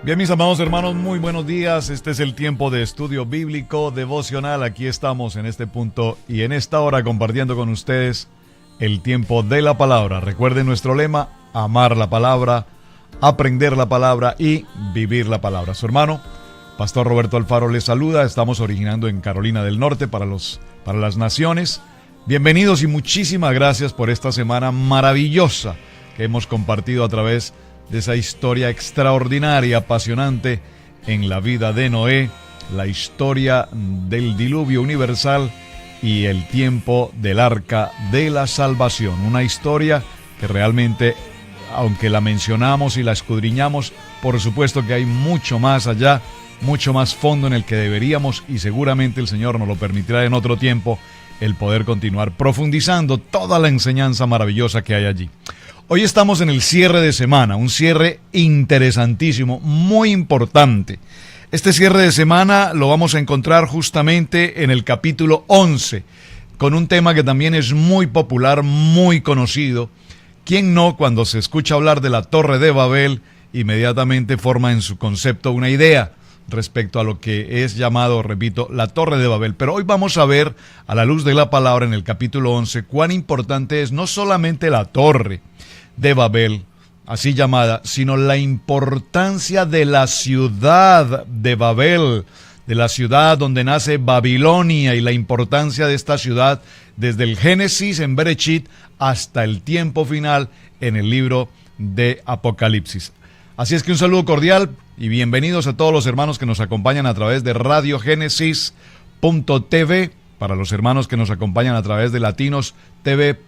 Bien, mis amados hermanos, muy buenos días. Este es el tiempo de estudio bíblico devocional. Aquí estamos en este punto y en esta hora compartiendo con ustedes el tiempo de la palabra. Recuerden nuestro lema: amar la palabra, aprender la palabra y vivir la palabra. Su hermano, Pastor Roberto Alfaro, les saluda. Estamos originando en Carolina del Norte para las naciones. Bienvenidos y muchísimas gracias por esta semana maravillosa que hemos compartido a través de esa historia extraordinaria, apasionante en la vida de Noé, la historia del diluvio universal y el tiempo del arca de la salvación. Una historia que realmente, aunque la mencionamos y la escudriñamos, por supuesto que hay mucho más allá, mucho más fondo en el que deberíamos, y seguramente el Señor nos lo permitirá en otro tiempo, el poder continuar profundizando toda la enseñanza maravillosa que hay allí. Hoy estamos en el cierre de semana, un cierre interesantísimo, muy importante. Este cierre de semana lo vamos a encontrar justamente en el capítulo 11, con un tema que también es muy popular, muy conocido. ¿Quién no, cuando se escucha hablar de la Torre de Babel, inmediatamente forma en su concepto una idea respecto a lo que es llamado, repito, la Torre de Babel? Pero hoy vamos a ver, a la luz de la palabra en el capítulo 11, cuán importante es no solamente la Torre de Babel, así llamada, sino la importancia de la ciudad de Babel, de la ciudad donde nace Babilonia, y la importancia de esta ciudad desde el Génesis en Bereshit hasta el tiempo final en el libro de Apocalipsis. Así es que un saludo cordial y bienvenidos a todos los hermanos que nos acompañan a través de RadioGenesis.tv, para los hermanos que nos acompañan a través de Latinos TV,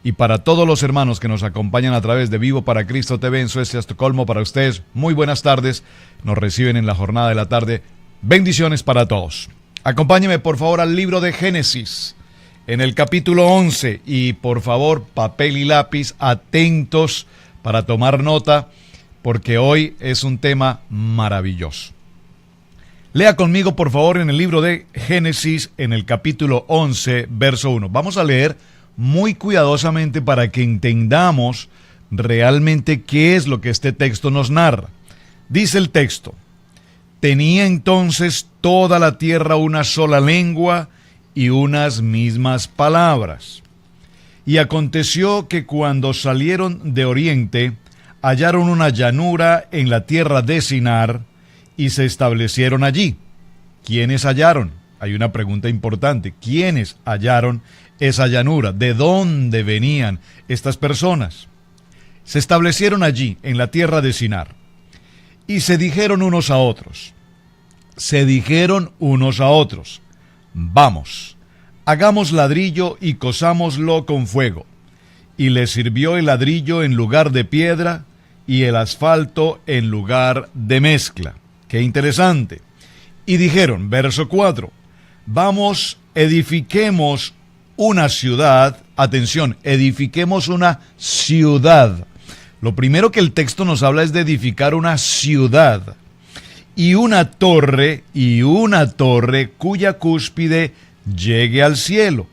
y para todos los hermanos que nos acompañan a través de Vivo para Cristo TV en Suecia, Estocolmo. Para ustedes, muy buenas tardes. Nos reciben en la jornada de la tarde. Bendiciones para todos. Acompáñenme por favor al libro de Génesis, en el capítulo 11. Y por favor, papel y lápiz, atentos para tomar nota, porque hoy es un tema maravilloso. Lea conmigo por favor en el libro de Génesis, en el capítulo 11, verso 1. Vamos a leer muy cuidadosamente para que entendamos realmente qué es lo que este texto nos narra. Dice el texto: tenía entonces toda la tierra una sola lengua y unas mismas palabras. Y aconteció que cuando salieron de oriente, hallaron una llanura en la tierra de Sinar y se establecieron allí. ¿Quiénes hallaron? Hay una pregunta importante. ¿Quiénes hallaron esa llanura? ¿De dónde venían estas personas? Se establecieron allí, en la tierra de Sinar, y se dijeron unos a otros, vamos, hagamos ladrillo y cosámoslo con fuego. Y les sirvió el ladrillo en lugar de piedra y el asfalto en lugar de mezcla. ¡Qué interesante! Y dijeron, verso 4, vamos, edifiquemos una ciudad. Atención, edifiquemos una ciudad. Lo primero que el texto nos habla es de edificar una ciudad y una torre cuya cúspide llegue al cielo.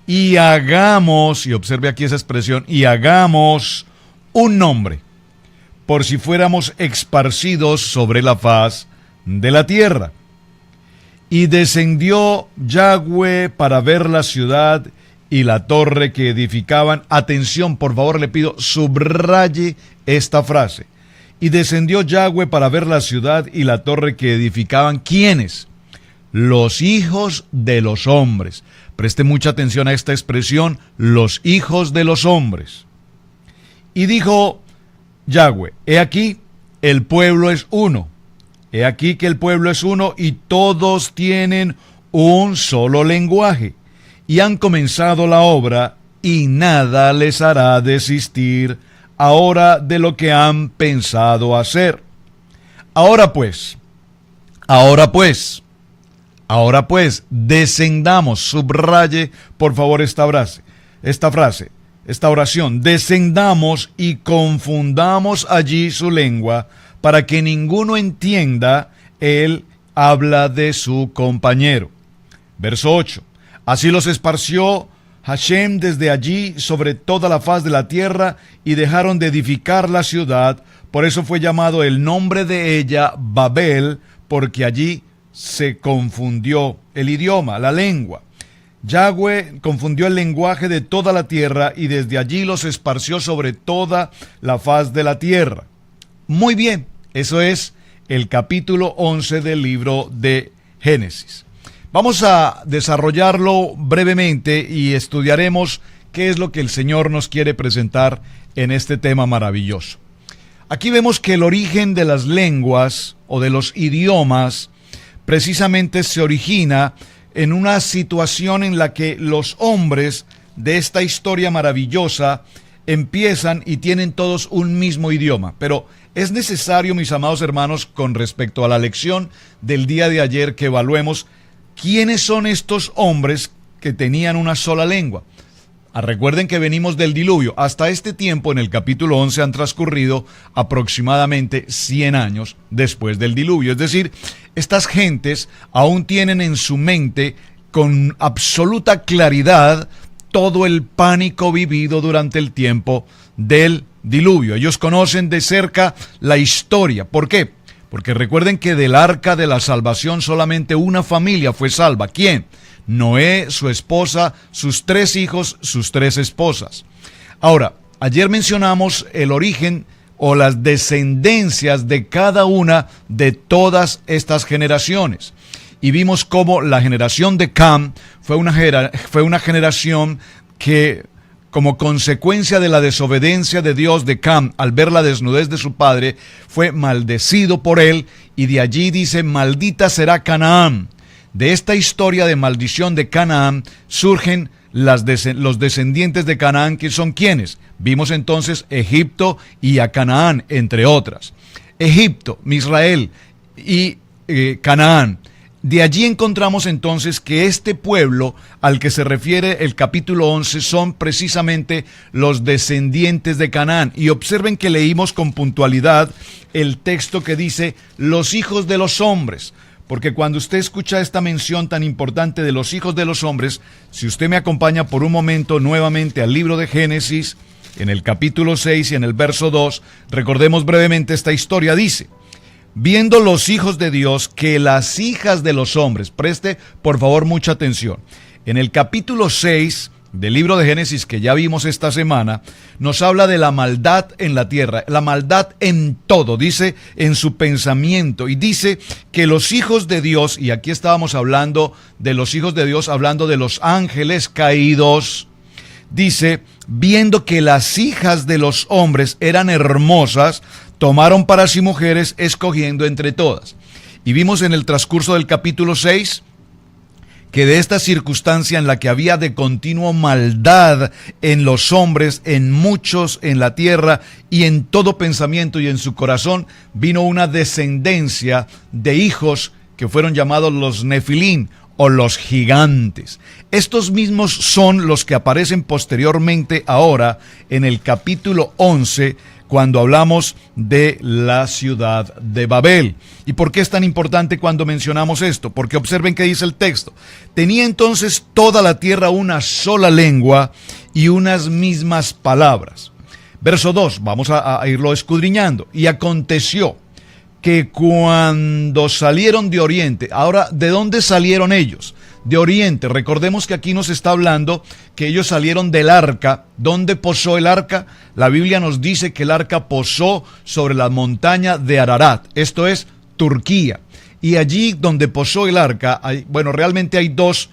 Y hagamos, y observe aquí esa expresión, y hagamos un nombre, por si fuéramos esparcidos sobre la faz de la tierra. Y descendió Yahweh para ver la ciudad y la torre que edificaban. Atención, por favor, le pido, subraye esta frase. Y descendió Yahweh para ver la ciudad y la torre que edificaban. ¿Quiénes? Los hijos de los hombres. Preste mucha atención a esta expresión, los hijos de los hombres. Y dijo Yahweh, he aquí, el pueblo es uno. He aquí que el pueblo es uno y todos tienen un solo lenguaje. Y han comenzado la obra y nada les hará desistir ahora de lo que han pensado hacer. Ahora pues, descendamos, subraye por favor esta oración, descendamos y confundamos allí su lengua, para que ninguno entienda, él habla de su compañero. Verso 8, así los esparció Hashem desde allí sobre toda la faz de la tierra y dejaron de edificar la ciudad. Por eso fue llamado el nombre de ella Babel, porque allí se confundió el idioma, la lengua. Yahweh confundió el lenguaje de toda la tierra y desde allí los esparció sobre toda la faz de la tierra. Muy bien, eso es el capítulo 11 del libro de Génesis. Vamos a desarrollarlo brevemente y estudiaremos qué es lo que el Señor nos quiere presentar en este tema maravilloso. Aquí vemos que el origen de las lenguas o de los idiomas precisamente se origina en una situación en la que los hombres de esta historia maravillosa empiezan y tienen todos un mismo idioma. Pero es necesario, mis amados hermanos, con respecto a la lección del día de ayer, que evaluemos quiénes son estos hombres que tenían una sola lengua. Recuerden que venimos del diluvio. Hasta este tiempo, en el capítulo 11, han transcurrido aproximadamente 100 años después del diluvio. Es decir, estas gentes aún tienen en su mente con absoluta claridad todo el pánico vivido durante el tiempo del diluvio. Ellos conocen de cerca la historia. ¿Por qué? Porque recuerden que del arca de la salvación solamente una familia fue salva. ¿Quién? Noé, su esposa, sus 3 hijos, sus 3 esposas. Ahora, ayer mencionamos el origen o las descendencias de cada una de todas estas generaciones. Y vimos cómo la generación de Cam fue una generación que, como consecuencia de la desobediencia de Dios de Cam, al ver la desnudez de su padre, fue maldecido por él, y de allí dice: maldita será Canaán. De esta historia de maldición de Canaán surgen los descendientes de Canaán, que son ¿quiénes? Vimos entonces Egipto y a Canaán, entre otras. Egipto, Israel y Canaán. De allí encontramos entonces que este pueblo al que se refiere el capítulo 11 son precisamente los descendientes de Canaán. Y observen que leímos con puntualidad el texto que dice los hijos de los hombres. Porque cuando usted escucha esta mención tan importante de los hijos de los hombres, si usted me acompaña por un momento nuevamente al libro de Génesis, en el capítulo 6 y en el verso 2, recordemos brevemente esta historia. Dice: viendo los hijos de Dios que las hijas de los hombres, preste por favor mucha atención, en el capítulo 6 del libro de Génesis, que ya vimos esta semana, nos habla de la maldad en la tierra, la maldad en todo, dice, en su pensamiento, y dice que los hijos de Dios, y aquí estábamos hablando de los hijos de Dios, hablando de los ángeles caídos, dice: viendo que las hijas de los hombres eran hermosas, tomaron para sí mujeres, escogiendo entre todas. Y vimos en el transcurso del capítulo 6 que de esta circunstancia en la que había de continuo maldad en los hombres, en muchos en la tierra y en todo pensamiento y en su corazón, vino una descendencia de hijos que fueron llamados los Nefilín o los gigantes. Estos mismos son los que aparecen posteriormente ahora en el capítulo 11, cuando hablamos de la ciudad de Babel. ¿Y por qué es tan importante cuando mencionamos esto? Porque observen qué dice el texto. Tenía entonces toda la tierra una sola lengua y unas mismas palabras. Verso 2, vamos a irlo escudriñando. Y aconteció que cuando salieron de Oriente, ahora, ¿de dónde salieron ellos? De Oriente. Recordemos que aquí nos está hablando que ellos salieron del arca. ¿Dónde posó el arca? La Biblia nos dice que el arca posó sobre la montaña de Ararat, esto es Turquía. Y allí donde posó el arca, realmente hay dos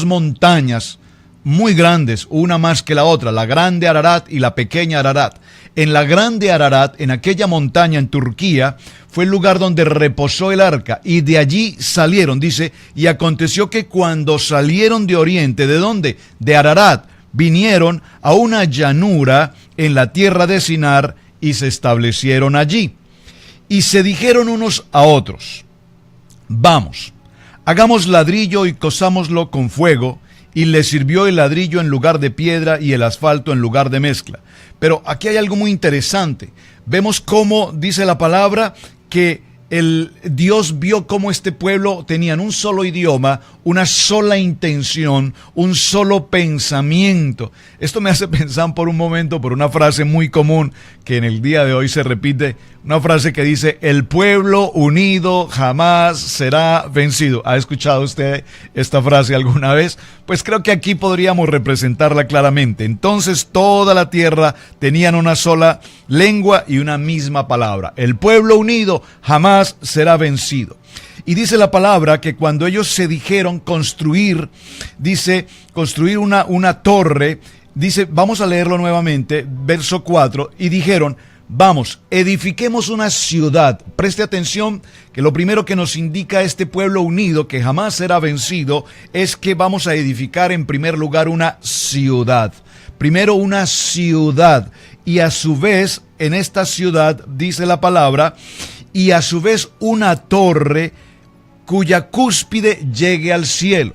montañas muy grandes, una más que la otra, la grande Ararat y la pequeña Ararat. En la grande Ararat, en aquella montaña en Turquía, fue el lugar donde reposó el arca, y de allí salieron, dice, y aconteció que cuando salieron de Oriente, ¿de dónde? De Ararat, vinieron a una llanura en la tierra de Sinar y se establecieron allí. Y se dijeron unos a otros: vamos, hagamos ladrillo y cosámoslo con fuego. Y le sirvió el ladrillo en lugar de piedra y el asfalto en lugar de mezcla. Pero aquí hay algo muy interesante. Vemos cómo dice la palabra que Dios vio cómo este pueblo tenían un solo idioma, una sola intención, un solo pensamiento. Esto me hace pensar por un momento por una frase muy común que en el día de hoy se repite, una frase que dice: el pueblo unido jamás será vencido. ¿Ha escuchado usted esta frase alguna vez? Pues creo que aquí podríamos representarla claramente. Entonces toda la tierra tenían una sola lengua y una misma palabra. El pueblo unido jamás será vencido. Y dice la palabra que cuando ellos se dijeron construir una torre, dice, vamos a leerlo nuevamente, verso 4, y dijeron: vamos, edifiquemos una ciudad. Preste atención que lo primero que nos indica este pueblo unido, que jamás será vencido, es que vamos a edificar en primer lugar una ciudad. Primero una ciudad, y a su vez, en esta ciudad, dice la palabra, y a su vez una torre cuya cúspide llegue al cielo.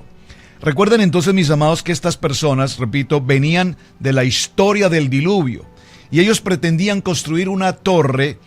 Recuerden entonces, mis amados, que estas personas, repito, venían de la historia del diluvio, y ellos pretendían construir una torre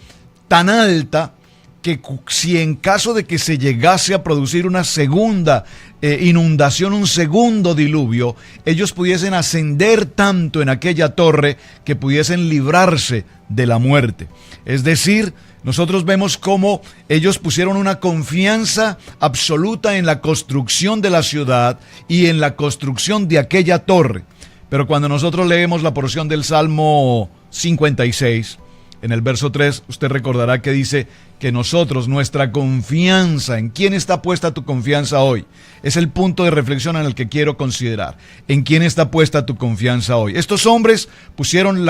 tan alta que si en caso de que se llegase a producir una segunda inundación, un segundo diluvio, ellos pudiesen ascender tanto en aquella torre que pudiesen librarse de la muerte. Es decir, nosotros vemos cómo ellos pusieron una confianza absoluta en la construcción de la ciudad y en la construcción de aquella torre. Pero cuando nosotros leemos la porción del Salmo 56, en el verso 3, usted recordará que dice que nosotros, nuestra confianza, ¿en quién está puesta tu confianza hoy? Es el punto de reflexión en el que quiero considerar. ¿En quién está puesta tu confianza hoy? Estos hombres pusieron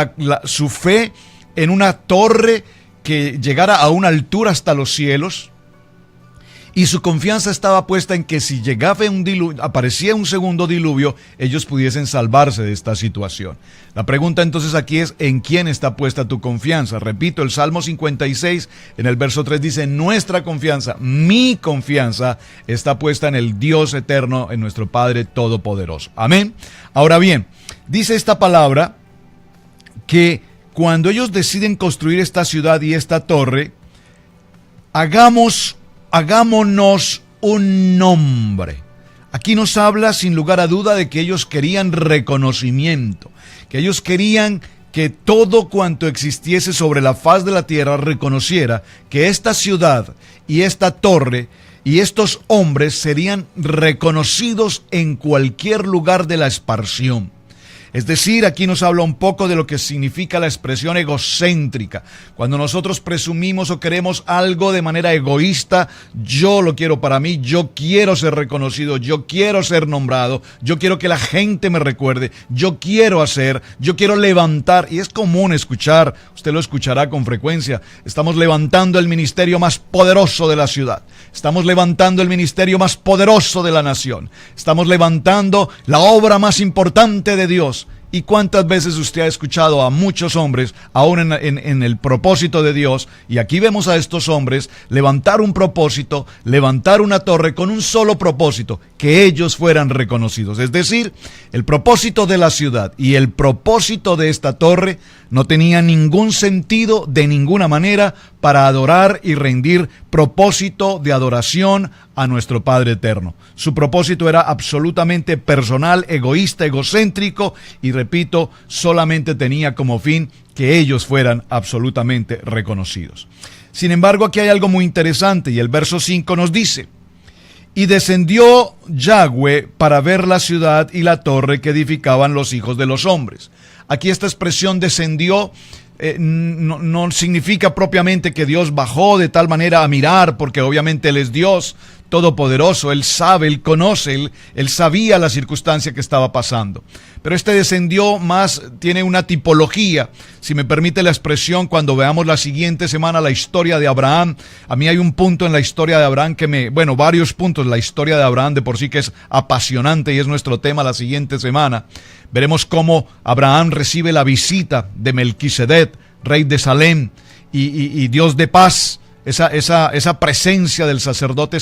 su fe en una torre que llegara a una altura hasta los cielos, y su confianza estaba puesta en que si llegaba aparecía un segundo diluvio, ellos pudiesen salvarse de esta situación. La pregunta entonces aquí es: ¿en quién está puesta tu confianza? Repito, el Salmo 56 en el verso 3 dice: nuestra confianza, mi confianza está puesta en el Dios eterno, en nuestro Padre Todopoderoso. Amén. Ahora bien, dice esta palabra que cuando ellos deciden construir esta ciudad y esta torre, hagámonos un nombre. Aquí nos habla sin lugar a duda de que ellos querían reconocimiento, que ellos querían que todo cuanto existiese sobre la faz de la tierra reconociera que esta ciudad y esta torre y estos hombres serían reconocidos en cualquier lugar de la esparción. Es decir, aquí nos habla un poco de lo que significa la expresión egocéntrica. Cuando nosotros presumimos o queremos algo de manera egoísta, yo lo quiero para mí, yo quiero ser reconocido, yo quiero ser nombrado, yo quiero que la gente me recuerde, yo quiero levantar, y es común escuchar, usted lo escuchará con frecuencia: estamos levantando el ministerio más poderoso de la ciudad, estamos levantando el ministerio más poderoso de la nación, estamos levantando la obra más importante de Dios. ¿Y cuántas veces usted ha escuchado a muchos hombres, aún en el propósito de Dios, y aquí vemos a estos hombres levantar un propósito, levantar una torre con un solo propósito: que ellos fueran reconocidos? Es decir, el propósito de la ciudad y el propósito de esta torre no tenía ningún sentido de ninguna manera para adorar y rendir propósito de adoración a nuestro Padre Eterno. Su propósito era absolutamente personal, egoísta, egocéntrico, y repito, solamente tenía como fin que ellos fueran absolutamente reconocidos. Sin embargo, aquí hay algo muy interesante, y el verso 5 nos dice: y descendió Yahweh para ver la ciudad y la torre que edificaban los hijos de los hombres. Aquí esta expresión descendió no significa propiamente que Dios bajó de tal manera a mirar, porque obviamente Él es Dios todopoderoso, Él sabe, Él conoce, Él sabía la circunstancia que estaba pasando. Pero este descendió más, tiene una tipología, si me permite la expresión, cuando veamos la siguiente semana la historia de Abraham. A mí hay un punto en la historia de Abraham varios puntos, la historia de Abraham de por sí que es apasionante, y es nuestro tema la siguiente semana. Veremos cómo Abraham recibe la visita de Melquisedec, rey de Salem, y Dios de paz, esa presencia del sacerdote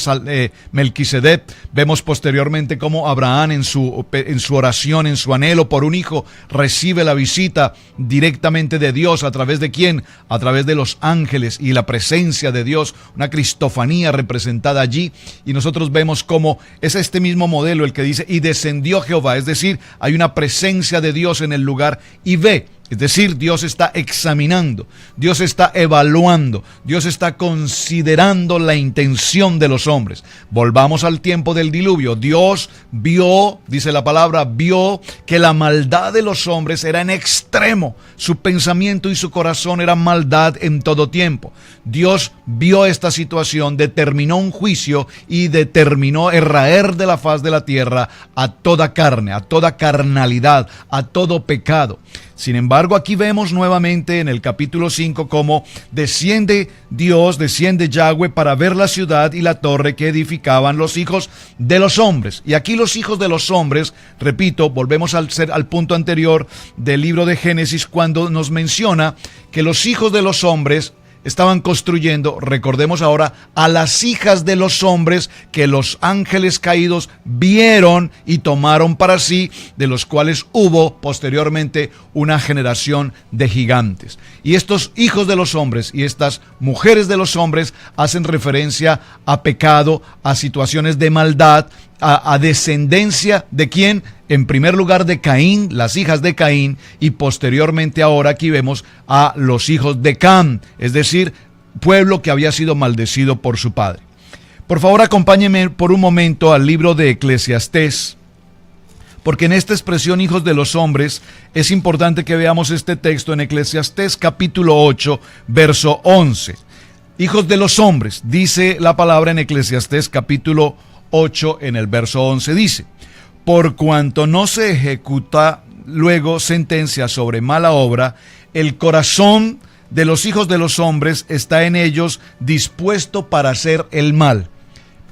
Melquisedec. Vemos posteriormente cómo Abraham en su oración, en su anhelo por un hijo, recibe la visita directamente de Dios. ¿A través de quién? A través de los ángeles y la presencia de Dios, una cristofanía representada allí. Y nosotros vemos cómo es este mismo modelo el que dice, y descendió Jehová, es decir, hay una presencia de Dios en el lugar y ve. Es decir, Dios está examinando, Dios está evaluando, Dios está considerando la intención de los hombres. Volvamos al tiempo del diluvio. Dios vio, dice la palabra, vio que la maldad de los hombres era en extremo. Su pensamiento y su corazón eran maldad en todo tiempo. Dios vio esta situación, determinó un juicio y determinó el raer de la faz de la tierra a toda carne, a toda carnalidad, a todo pecado. Sin embargo, aquí vemos nuevamente en el capítulo 5 cómo desciende Dios, desciende Yahweh para ver la ciudad y la torre que edificaban los hijos de los hombres. Y aquí los hijos de los hombres, repito, volvemos al punto anterior del libro de Génesis, cuando nos menciona que los hijos de los hombres estaban construyendo, recordemos ahora, a las hijas de los hombres que los ángeles caídos vieron y tomaron para sí, de los cuales hubo posteriormente una generación de gigantes. Y estos hijos de los hombres y estas mujeres de los hombres hacen referencia a pecado, a situaciones de maldad, a descendencia de quién. En primer lugar de Caín, las hijas de Caín, y posteriormente ahora aquí vemos a los hijos de Cam, es decir, pueblo que había sido maldecido por su padre. Por favor, acompáñenme por un momento al libro de Eclesiastés, porque en esta expresión hijos de los hombres es importante que veamos este texto en Eclesiastés capítulo 8, verso 11. Hijos de los hombres, dice la palabra en Eclesiastés capítulo 8 en el verso 11, dice: por cuanto no se ejecuta luego sentencia sobre mala obra, el corazón de los hijos de los hombres está en ellos dispuesto para hacer el mal.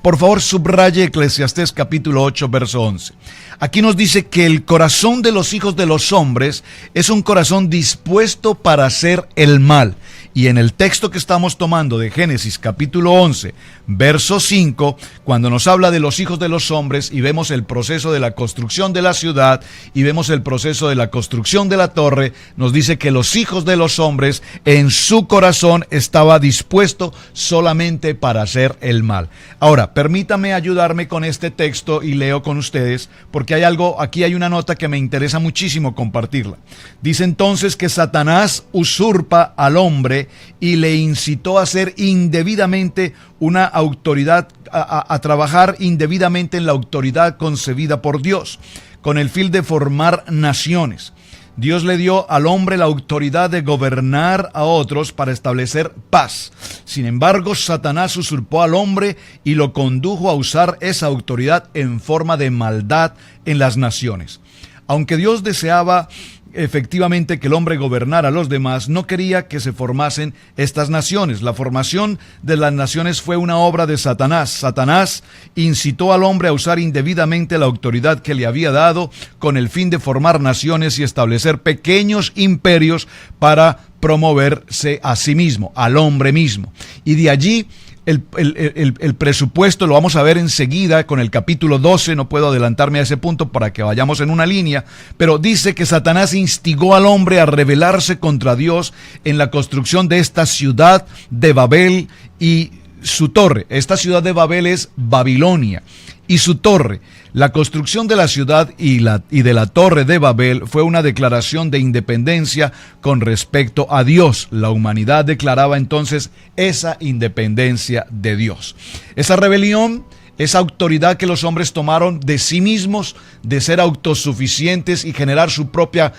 Por favor, subraye Eclesiastés capítulo 8, verso 11. Aquí nos dice que el corazón de los hijos de los hombres es un corazón dispuesto para hacer el mal. Y en el texto que estamos tomando de Génesis capítulo 11, verso 5, cuando nos habla de los hijos de los hombres y vemos el proceso de la construcción de la ciudad y vemos el proceso de la construcción de la torre, nos dice que los hijos de los hombres en su corazón estaba dispuesto solamente para hacer el mal. Ahora, permítame ayudarme con este texto y leo con ustedes, porque aquí hay una nota que me interesa muchísimo compartirla. Dice entonces que Satanás usurpa al hombre y le incitó a hacer indebidamente una autoridad, a trabajar indebidamente en la autoridad concebida por Dios, con el fin de formar naciones. Dios le dio al hombre la autoridad de gobernar a otros para establecer paz. Sin embargo, Satanás usurpó al hombre y lo condujo a usar esa autoridad en forma de maldad en las naciones. Aunque Dios deseaba efectivamente que el hombre gobernara a los demás, no quería que se formasen estas naciones. La formación de las naciones fue una obra de Satanás. Satanás incitó al hombre a usar indebidamente la autoridad que le había dado con el fin de formar naciones y establecer pequeños imperios para promoverse a sí mismo, al hombre mismo. Y de allí el presupuesto lo vamos a ver enseguida con el capítulo 12, no puedo adelantarme a ese punto para que vayamos en una línea, pero dice que Satanás instigó al hombre a rebelarse contra Dios en la construcción de esta ciudad de Babel y su torre. Esta ciudad de Babel es Babilonia y su torre. La construcción de la ciudad y de la torre de Babel fue una declaración de independencia con respecto a Dios. La humanidad declaraba entonces esa independencia de Dios. Esa rebelión, esa autoridad que los hombres tomaron de sí mismos, de ser autosuficientes y generar su propia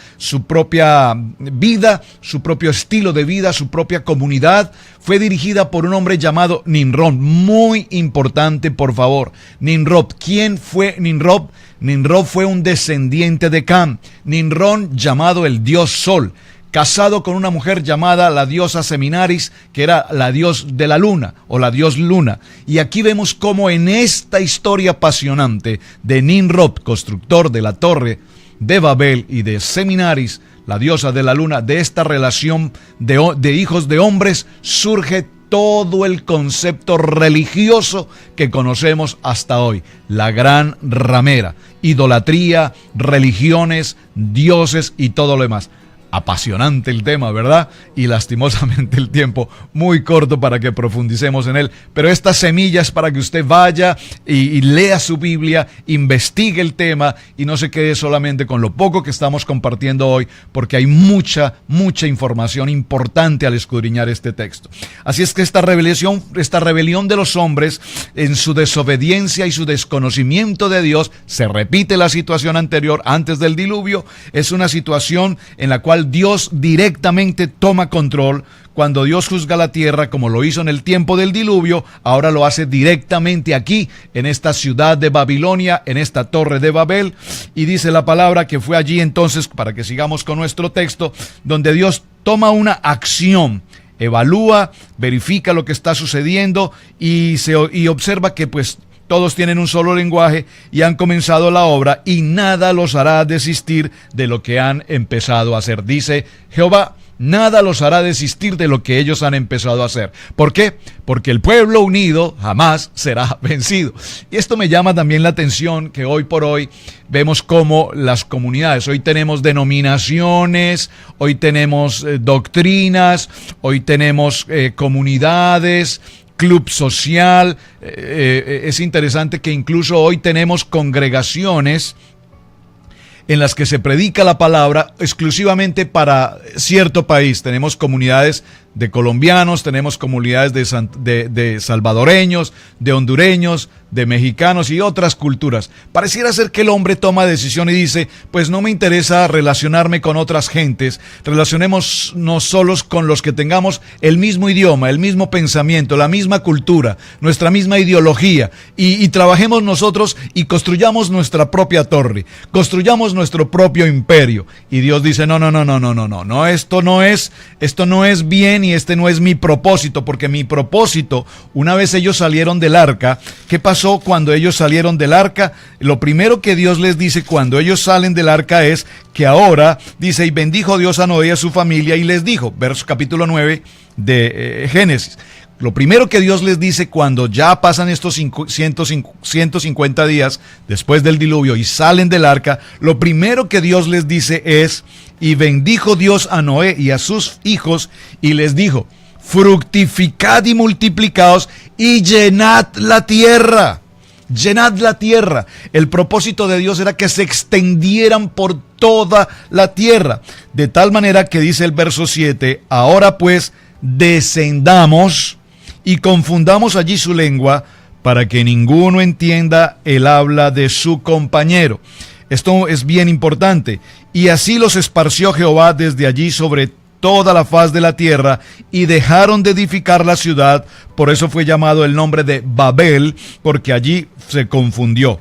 vida, su propio estilo de vida, su propia comunidad, fue dirigida por un hombre llamado Nimrod. Muy importante, por favor. Nimrod. ¿Quién fue Nimrod? Nimrod fue un descendiente de Cam. Nimrod, llamado el dios Sol, casado con una mujer llamada la diosa Seminaris, que era la dios de la luna o la dios luna. Y aquí vemos cómo en esta historia apasionante de Nimrod, constructor de la torre de Babel, y de Seminaris, la diosa de la luna, de esta relación de hijos de hombres, surge todo el concepto religioso que conocemos hasta hoy. La gran ramera, idolatría, religiones, dioses y todo lo demás. Apasionante el tema, ¿verdad? Y lastimosamente el tiempo muy corto para que profundicemos en él. Pero esta semilla es para que usted vaya y lea su Biblia, investigue el tema y no se quede solamente con lo poco que estamos compartiendo hoy, porque hay mucha información importante al escudriñar este texto. Así es que esta rebelión de los hombres en su desobediencia y su desconocimiento de Dios, se repite la situación anterior antes del diluvio, es una situación en la cual Dios directamente toma control. Cuando Dios juzga la tierra, como lo hizo en el tiempo del diluvio, ahora lo hace directamente aquí, en esta ciudad de Babilonia, en esta torre de Babel. Y dice la palabra que fue allí entonces, para que sigamos con nuestro texto, donde Dios toma una acción, evalúa, verifica lo que está sucediendo y observa que pues todos tienen un solo lenguaje y han comenzado la obra y nada los hará desistir de lo que han empezado a hacer. Dice Jehová, nada los hará desistir de lo que ellos han empezado a hacer. ¿Por qué? Porque el pueblo unido jamás será vencido. Y esto me llama también la atención, que hoy por hoy vemos cómo las comunidades, hoy tenemos denominaciones, hoy tenemos doctrinas, hoy tenemos comunidades, club social. Es interesante que incluso hoy tenemos congregaciones en las que se predica la palabra exclusivamente para cierto país. Tenemos comunidades de colombianos, tenemos comunidades de salvadoreños, de hondureños, de mexicanos y otras culturas. Pareciera ser que el hombre toma decisión y dice, pues no me interesa relacionarme con otras gentes, relacionémonos solos con los que tengamos el mismo idioma, el mismo pensamiento, la misma cultura, nuestra misma ideología, y trabajemos nosotros y construyamos nuestra propia torre, construyamos nuestro propio imperio. Y Dios dice, no, esto no es bien y este no es mi propósito, porque mi propósito, una vez ellos salieron del arca, ¿qué pasó cuando ellos salieron del arca? Lo primero que Dios les dice cuando ellos salen del arca es que ahora, dice, y bendijo Dios a Noé y a su familia y les dijo, verso capítulo 9 de Génesis. Lo primero que Dios les dice cuando ya pasan estos 150 días después del diluvio y salen del arca, lo primero que Dios les dice es, y bendijo Dios a Noé y a sus hijos y les dijo, fructificad y multiplicaos y llenad la tierra. Llenad la tierra. El propósito de Dios era que se extendieran por toda la tierra. De tal manera que dice el verso 7, ahora pues descendamos y confundamos allí su lengua para que ninguno entienda el habla de su compañero. Esto es bien importante. Y así los esparció Jehová desde allí sobre toda la faz de la tierra y dejaron de edificar la ciudad. Por eso fue llamado el nombre de Babel, porque allí se confundió.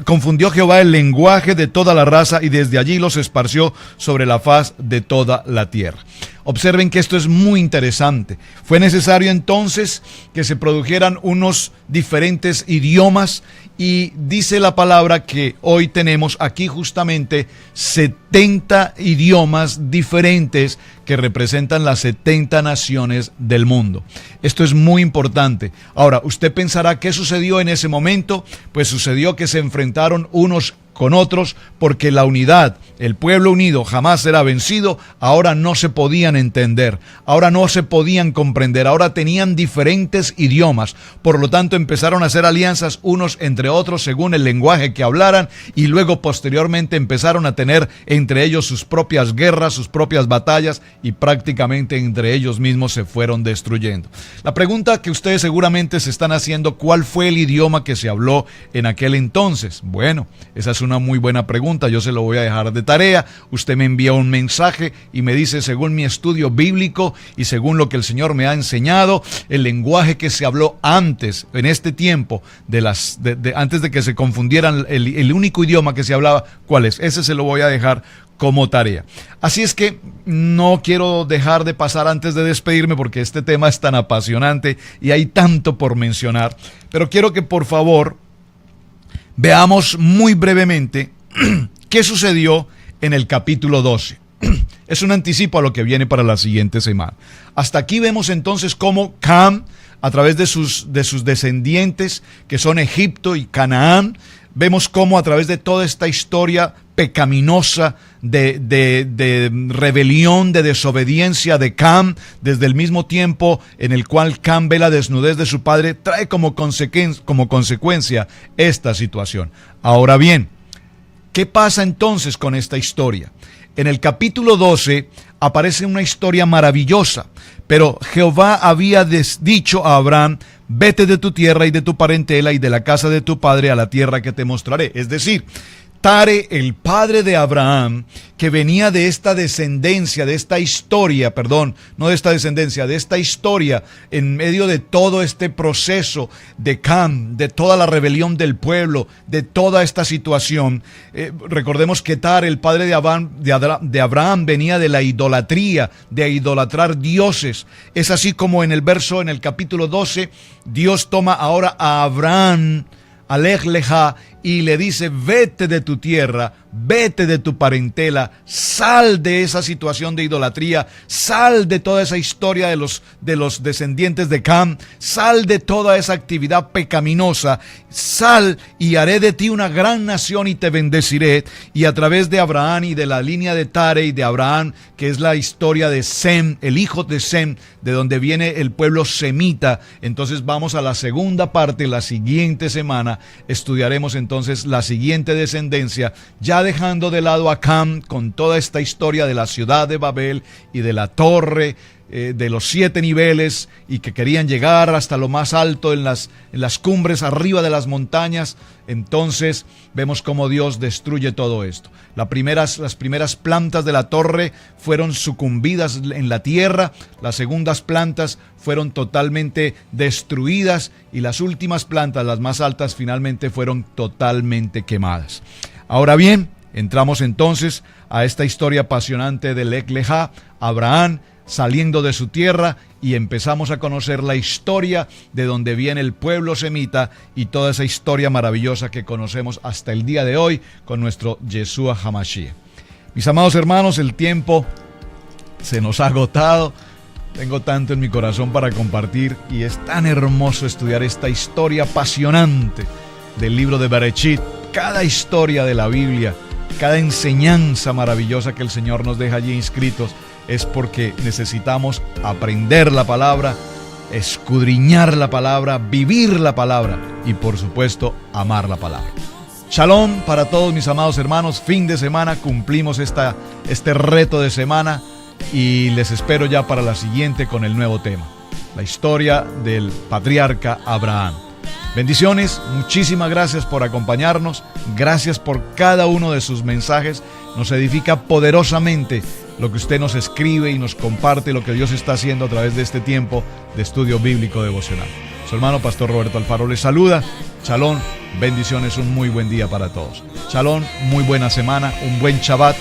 Confundió Jehová el lenguaje de toda la raza y desde allí los esparció sobre la faz de toda la tierra. Observen que esto es muy interesante. Fue necesario entonces que se produjeran unos diferentes idiomas y dice la palabra que hoy tenemos aquí justamente 70 idiomas diferentes que representan las 70 naciones del mundo. Esto es muy importante. Ahora, usted pensará, ¿qué sucedió en ese momento? Pues sucedió que se enfrentaron unos con otros, porque la unidad, el pueblo unido jamás será vencido. Ahora no se podían entender, ahora no se podían comprender, ahora tenían diferentes idiomas, por lo tanto empezaron a hacer alianzas unos entre otros según el lenguaje que hablaran, y luego posteriormente empezaron a tener entre ellos sus propias guerras, sus propias batallas, y prácticamente entre ellos mismos se fueron destruyendo. La pregunta que ustedes seguramente se están haciendo, ¿cuál fue el idioma que se habló en aquel entonces? Bueno, esa es una muy buena pregunta, yo se lo voy a dejar de tarea. Usted me envía un mensaje y me dice, según mi estudio bíblico y según lo que el Señor me ha enseñado, el lenguaje que se habló antes, en este tiempo, antes de que se confundieran el único idioma que se hablaba, ¿cuál es? Ese se lo voy a dejar como tarea. Así es que no quiero dejar de pasar antes de despedirme, porque este tema es tan apasionante y hay tanto por mencionar, pero quiero que por favor veamos muy brevemente qué sucedió en el capítulo 12. Es un anticipo a lo que viene para la siguiente semana. Hasta aquí vemos entonces cómo Cam, a través de sus descendientes, que son Egipto y Canaán, vemos cómo a través de toda esta historia pecaminosa de rebelión, de desobediencia de Cam, desde el mismo tiempo en el cual Cam ve la desnudez de su padre, trae como consecuencia esta situación. Ahora bien, ¿qué pasa entonces con esta historia? En el capítulo 12 aparece una historia maravillosa, pero Jehová había dicho a Abraham: vete de tu tierra y de tu parentela y de la casa de tu padre a la tierra que te mostraré. Es decir, Tare, el padre de Abraham, que venía de esta descendencia, de esta historia, no de esta descendencia, de esta historia, en medio de todo este proceso de Cam, de toda la rebelión del pueblo, de toda esta situación. Recordemos que Tare, el padre de Abraham, venía de la idolatría, de idolatrar dioses. Es así como en el capítulo 12, Dios toma ahora a Abraham, Alej Leja, y le dice: vete de tu tierra, vete de tu parentela, sal de esa situación de idolatría, sal de toda esa historia de los descendientes de Cam, sal de toda esa actividad pecaminosa, sal y haré de ti una gran nación y te bendeciré. Y a través de Abraham y de la línea de Tare y de Abraham, que es la historia de Sem, el hijo de Sem, de donde viene el pueblo semita, entonces vamos a la segunda parte. La siguiente semana estudiaremos entonces la siguiente descendencia, ya dejando de lado a Cam con toda esta historia de la ciudad de Babel y de la torre, de los 7 niveles, y que querían llegar hasta lo más alto en las cumbres arriba de las montañas. Entonces vemos cómo Dios destruye todo esto. Las primeras plantas de la torre fueron sucumbidas en la tierra, las segundas plantas fueron totalmente destruidas y las últimas plantas, las más altas, finalmente fueron totalmente quemadas. Ahora bien, entramos entonces a esta historia apasionante de Alej Leja, Abraham saliendo de su tierra, y empezamos a conocer la historia de donde viene el pueblo semita y toda esa historia maravillosa que conocemos hasta el día de hoy con nuestro Yeshua HaMashiach. Mis amados hermanos, el tiempo se nos ha agotado. Tengo tanto en mi corazón para compartir y es tan hermoso estudiar esta historia apasionante del libro de Bereshit. Cada historia de la Biblia, cada enseñanza maravillosa que el Señor nos deja allí inscritos, es porque necesitamos aprender la palabra, escudriñar la palabra, vivir la palabra y, por supuesto, amar la palabra. Shalom para todos mis amados hermanos. Fin de semana, cumplimos este reto de semana y les espero ya para la siguiente con el nuevo tema, la historia del patriarca Abraham. Bendiciones, muchísimas gracias por acompañarnos, gracias por cada uno de sus mensajes, nos edifica poderosamente lo que usted nos escribe y nos comparte lo que Dios está haciendo a través de este tiempo de estudio bíblico devocional. Su hermano Pastor Roberto Alfaro les saluda. Shalom, bendiciones, un muy buen día para todos. Shalom, muy buena semana, un buen Shabbat.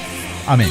Amén.